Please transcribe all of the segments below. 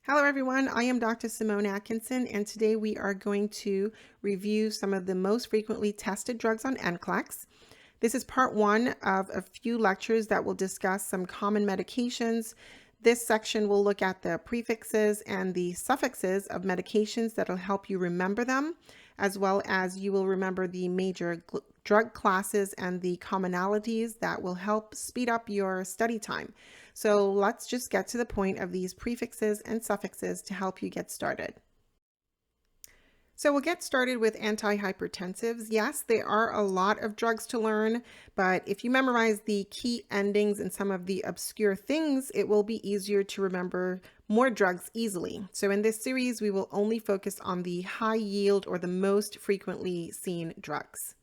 Hello everyone, I am Dr. Simone Atkinson, and today we are going to review some of the most frequently tested drugs on NCLEX. This is part one of a few lectures that will discuss some common medications. This section will look at the prefixes and the suffixes of medications that will help you remember them, as well as you will remember the major drug classes and the commonalities that will help speed up your study time. So let's just get to the point of these prefixes and suffixes to help you get started. So we'll get started with antihypertensives. Yes, there are a lot of drugs to learn, but if you memorize the key endings and some of the obscure things, it will be easier to remember more drugs easily. So in this series, we will only focus on the high yield or the most frequently seen drugs.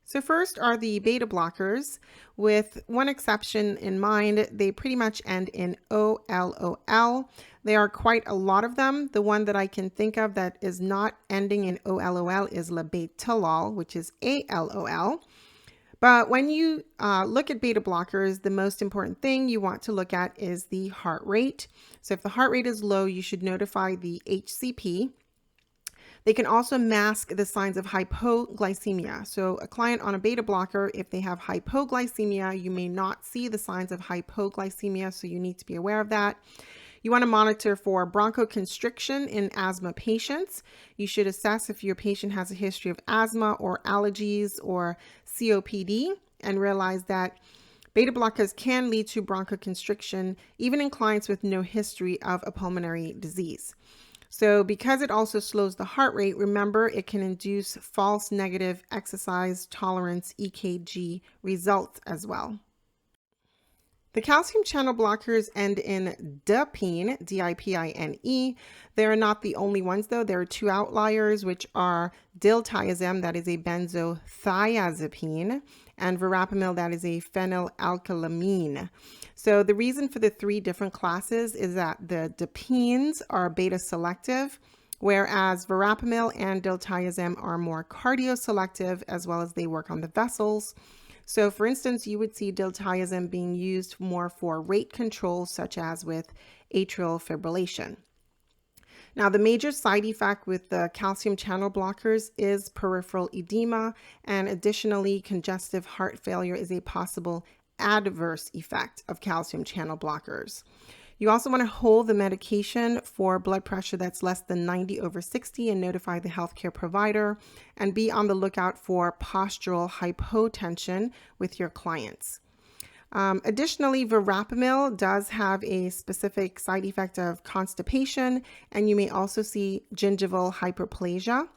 So first are the beta blockers. With one exception in mind, they pretty much end in OLOL. There are quite a lot of them. The one that I can think of that is not ending in OLOL is labetalol, which is ALOL. But when you look at beta blockers, the most important thing you want to look at is the heart rate. So if the heart rate is low, you should notify the HCP. They can also mask the signs of hypoglycemia. So a client on a beta blocker, if they have hypoglycemia, you may not see the signs of hypoglycemia, so you need to be aware of that. You want to monitor for bronchoconstriction in asthma patients. You should assess if your patient has a history of asthma or allergies or COPD and realize that beta blockers can lead to bronchoconstriction even in clients with no history of a pulmonary disease. So because it also slows the heart rate, remember it can induce false negative exercise tolerance EKG results as well. The calcium channel blockers end in dipine, D-I-P-I-N-E. They're not the only ones though. There are two outliers, which are diltiazem, that is a benzothiazepine, and verapamil, that is a phenylalkylamine. So the reason for the three different classes is that the dipines are beta selective, whereas verapamil and diltiazem are more cardioselective, as well as they work on the vessels. So for instance, you would see diltiazem being used more for rate control, such as with atrial fibrillation. Now, the major side effect with the calcium channel blockers is peripheral edema, and additionally, congestive heart failure is a possible adverse effect of calcium channel blockers. You also want to hold the medication for blood pressure that's less than 90/60 and notify the healthcare provider, and be on the lookout for postural hypotension with your clients. Additionally, verapamil does have a specific side effect of constipation, and you may also see gingival hyperplasia.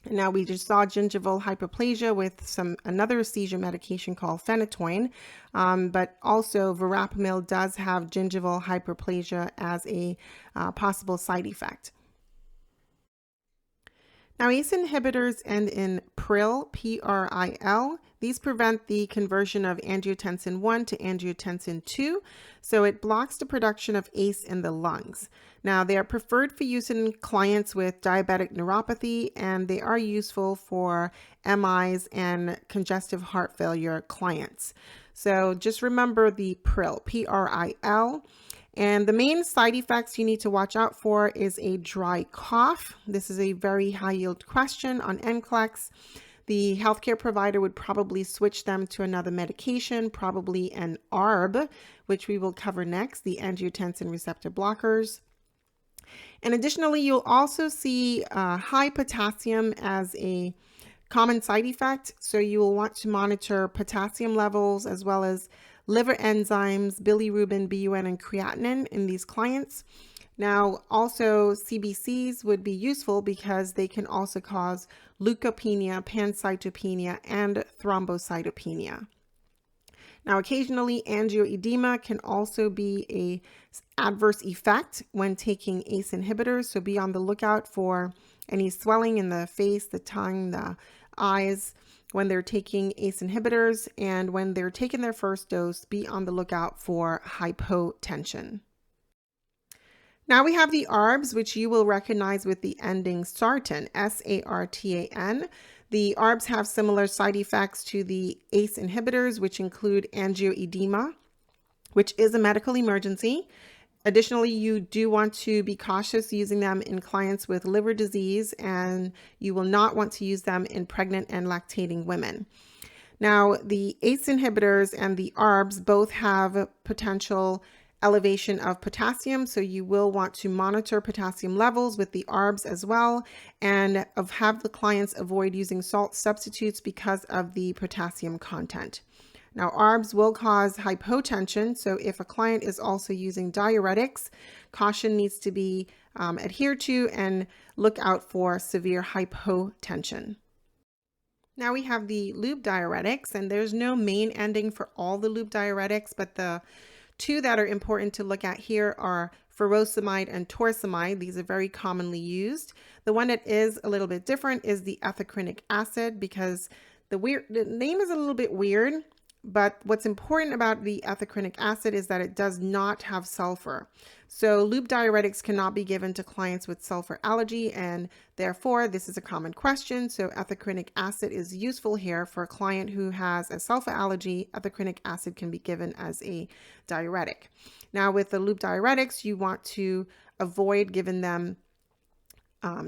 Now, we just saw gingival hyperplasia with another seizure medication called phenytoin, but also verapamil does have gingival hyperplasia as a possible side effect. Now, ACE inhibitors end in PRIL, P-R-I-L. These prevent the conversion of angiotensin 1 to angiotensin 2, so it blocks the production of ACE in the lungs. Now, they are preferred for use in clients with diabetic neuropathy, and they are useful for MIs and congestive heart failure clients. So just remember the PRIL, P-R-I-L. And the main side effects you need to watch out for is a dry cough. This is a very high yield question on NCLEX. The healthcare provider would probably switch them to another medication, probably an ARB, which we will cover next, the angiotensin receptor blockers. And additionally, you'll also see high potassium as a common side effect. So you will want to monitor potassium levels as well as liver enzymes, bilirubin, BUN, and creatinine in these clients. Now, also CBCs would be useful because they can also cause leukopenia, pancytopenia, and thrombocytopenia. Now, occasionally angioedema can also be an adverse effect when taking ACE inhibitors, so be on the lookout for any swelling in the face, the tongue, the eyes when they're taking ACE inhibitors, and when they're taking their first dose, be on the lookout for hypotension. Now we have the ARBs, which you will recognize with the ending sartan, S-A-R-T-A-N. The ARBs have similar side effects to the ACE inhibitors, which include angioedema, which is a medical emergency. Additionally, you do want to be cautious using them in clients with liver disease, and you will not want to use them in pregnant and lactating women. Now, the ACE inhibitors and the ARBs both have potential elevation of potassium, so you will want to monitor potassium levels with the ARBs as well, and have the clients avoid using salt substitutes because of the potassium content. Now, ARBs will cause hypotension, so if a client is also using diuretics, caution needs to be adhered to, and look out for severe hypotension. Now we have the loop diuretics, and there's no main ending for all the loop diuretics, but the two that are important to look at here are furosemide and torsemide. These are very commonly used. The one that is a little bit different is the ethacrynic acid, because the name is a little bit weird, but what's important about the ethacrynic acid is that it does not have sulfur. So loop diuretics cannot be given to clients with sulfur allergy, and therefore this is a common question. So ethacrynic acid is useful here for a client who has a sulfur allergy. Ethacrynic acid can be given as a diuretic. Now with the loop diuretics, you want to avoid giving them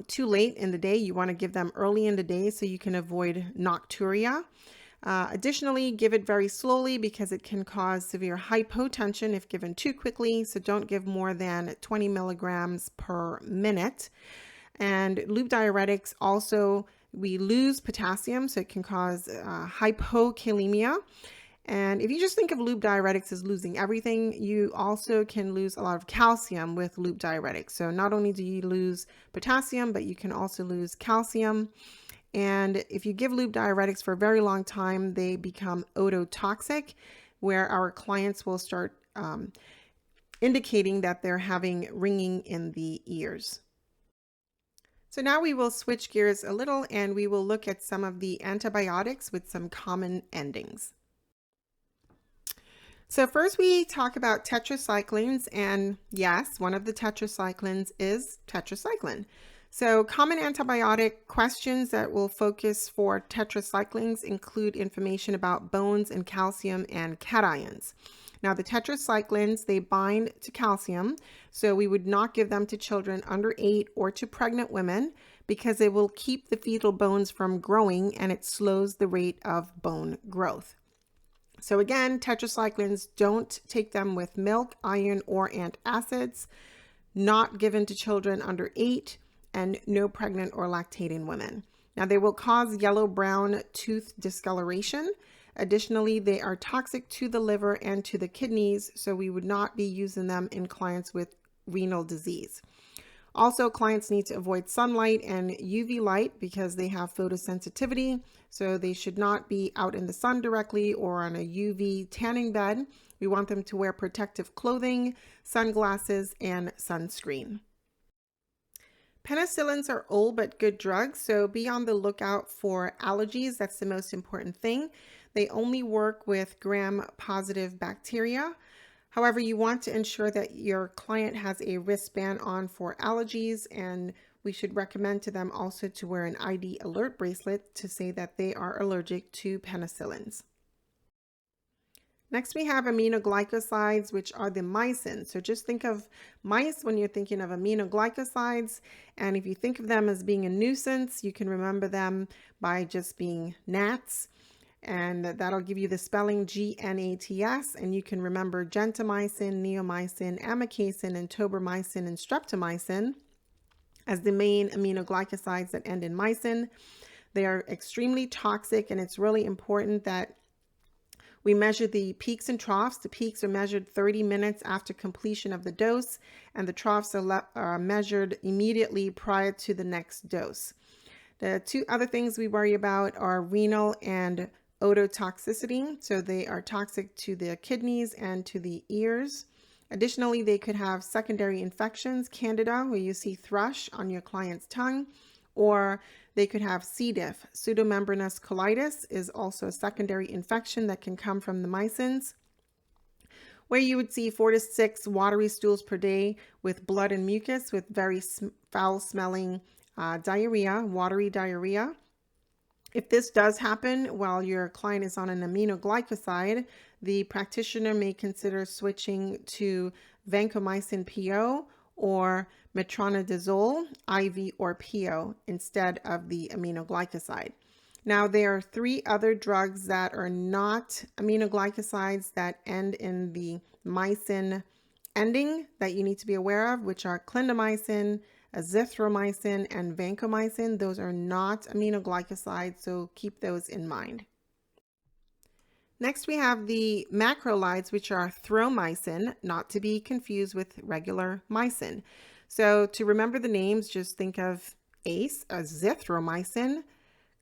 too late in the day. You want to give them early in the day so you can avoid nocturia. Additionally, give it very slowly because it can cause severe hypotension if given too quickly. So don't give more than 20 milligrams per minute. And loop diuretics also, we lose potassium, so it can cause hypokalemia. And if you just think of loop diuretics as losing everything, you also can lose a lot of calcium with loop diuretics. So not only do you lose potassium, but you can also lose calcium. And if you give loop diuretics for a very long time, they become ototoxic, where our clients will start indicating that they're having ringing in the ears. So now we will switch gears a little, and we will look at some of the antibiotics with some common endings. So first we talk about tetracyclines, and yes, one of the tetracyclines is tetracycline. So common antibiotic questions that will focus for tetracyclines include information about bones and calcium and cations. Now the tetracyclines, they bind to calcium, so we would not give them to children under 8 or to pregnant women because they will keep the fetal bones from growing, and it slows the rate of bone growth. So again, tetracyclines, don't take them with milk, iron, or antacids, not given to children under 8, and no pregnant or lactating women. Now they will cause yellow-brown tooth discoloration. Additionally, they are toxic to the liver and to the kidneys, so we would not be using them in clients with renal disease. Also, clients need to avoid sunlight and UV light because they have photosensitivity, so they should not be out in the sun directly or on a UV tanning bed. We want them to wear protective clothing, sunglasses, and sunscreen. Penicillins are old but good drugs, so be on the lookout for allergies. That's the most important thing. They only work with gram-positive bacteria. However, you want to ensure that your client has a wristband on for allergies, and we should recommend to them also to wear an ID alert bracelet to say that they are allergic to penicillins. Next, we have aminoglycosides, which are the mycin. So just think of mice when you're thinking of aminoglycosides. And if you think of them as being a nuisance, you can remember them by just being gnats. And that'll give you the spelling GNATS. And you can remember gentamicin, neomycin, amikacin, and tobramycin, and streptomycin as the main aminoglycosides that end in mycin. They are extremely toxic, and it's really important that we measure the peaks and troughs. The peaks are measured 30 minutes after completion of the dose, and the troughs are measured immediately prior to the next dose. The two other things we worry about are renal and ototoxicity. So they are toxic to the kidneys and to the ears. Additionally, they could have secondary infections, candida, where you see thrush on your client's tongue, or they could have C. diff. Pseudomembranous colitis is also a secondary infection that can come from the mycins, where you would see 4 to 6 watery stools per day with blood and mucus with very foul smelling diarrhea, watery diarrhea. If this does happen while your client is on an aminoglycoside, the practitioner may consider switching to vancomycin PO or metronidazole IV or PO instead of the aminoglycoside. Now, there are 3 other drugs that are not aminoglycosides that end in the mycin ending that you need to be aware of, which are clindamycin, azithromycin, and vancomycin. Those are not aminoglycosides, so keep those in mind. Next, we have the macrolides, which are thromycin, not to be confused with regular mycin. So to remember the names, just think of ACE, azithromycin,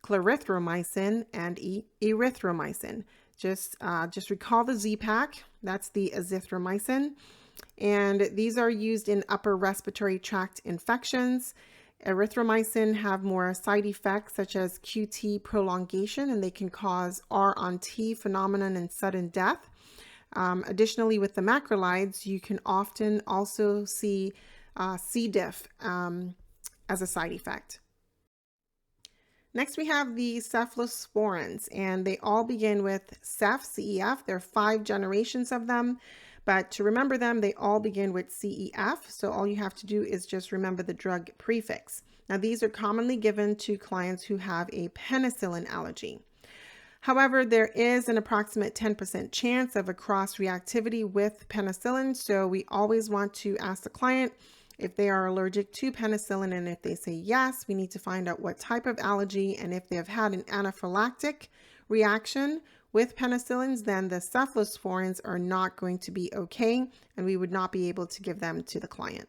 clarithromycin, and erythromycin. Just recall the Z-Pak, that's the azithromycin. And these are used in upper respiratory tract infections. Erythromycin have more side effects such as QT prolongation, and they can cause R-on-T phenomenon and sudden death. Additionally, with the macrolides, you can often also see C. diff as a side effect. Next, we have the cephalosporins, and they all begin with Ceph, CEF. There are 5 generations of them, but to remember them, they all begin with CEF. So all you have to do is just remember the drug prefix. Now, these are commonly given to clients who have a penicillin allergy. However, there is an approximate 10% chance of a cross-reactivity with penicillin, so we always want to ask the client if they are allergic to penicillin, and if they say yes, we need to find out what type of allergy, and if they have had an anaphylactic reaction with penicillins, then the cephalosporins are not going to be okay, and we would not be able to give them to the client.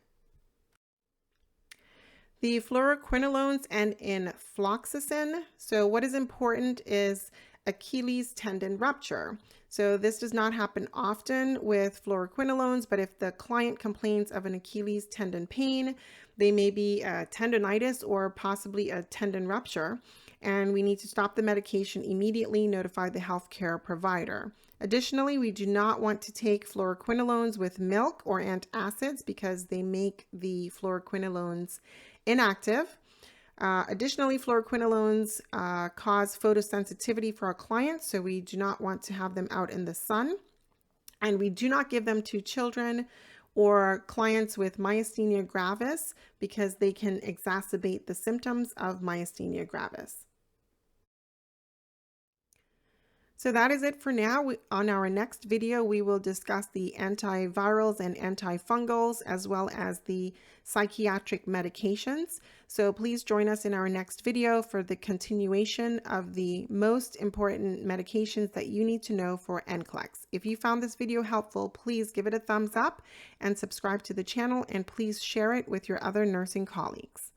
The fluoroquinolones end in floxacin. So what is important is Achilles tendon rupture. So this does not happen often with fluoroquinolones, but if the client complains of an Achilles tendon pain, they may be a tendonitis or possibly a tendon rupture, and we need to stop the medication immediately, notify the healthcare provider. Additionally, we do not want to take fluoroquinolones with milk or antacids because they make the fluoroquinolones inactive. Additionally, fluoroquinolones cause photosensitivity for our clients, so we do not want to have them out in the sun. And we do not give them to children or clients with myasthenia gravis because they can exacerbate the symptoms of myasthenia gravis. So that is it for now. On our next video, we will discuss the antivirals and antifungals as well as the psychiatric medications. So please join us in our next video for the continuation of the most important medications that you need to know for NCLEX. If you found this video helpful, please give it a thumbs up and subscribe to the channel, and please share it with your other nursing colleagues.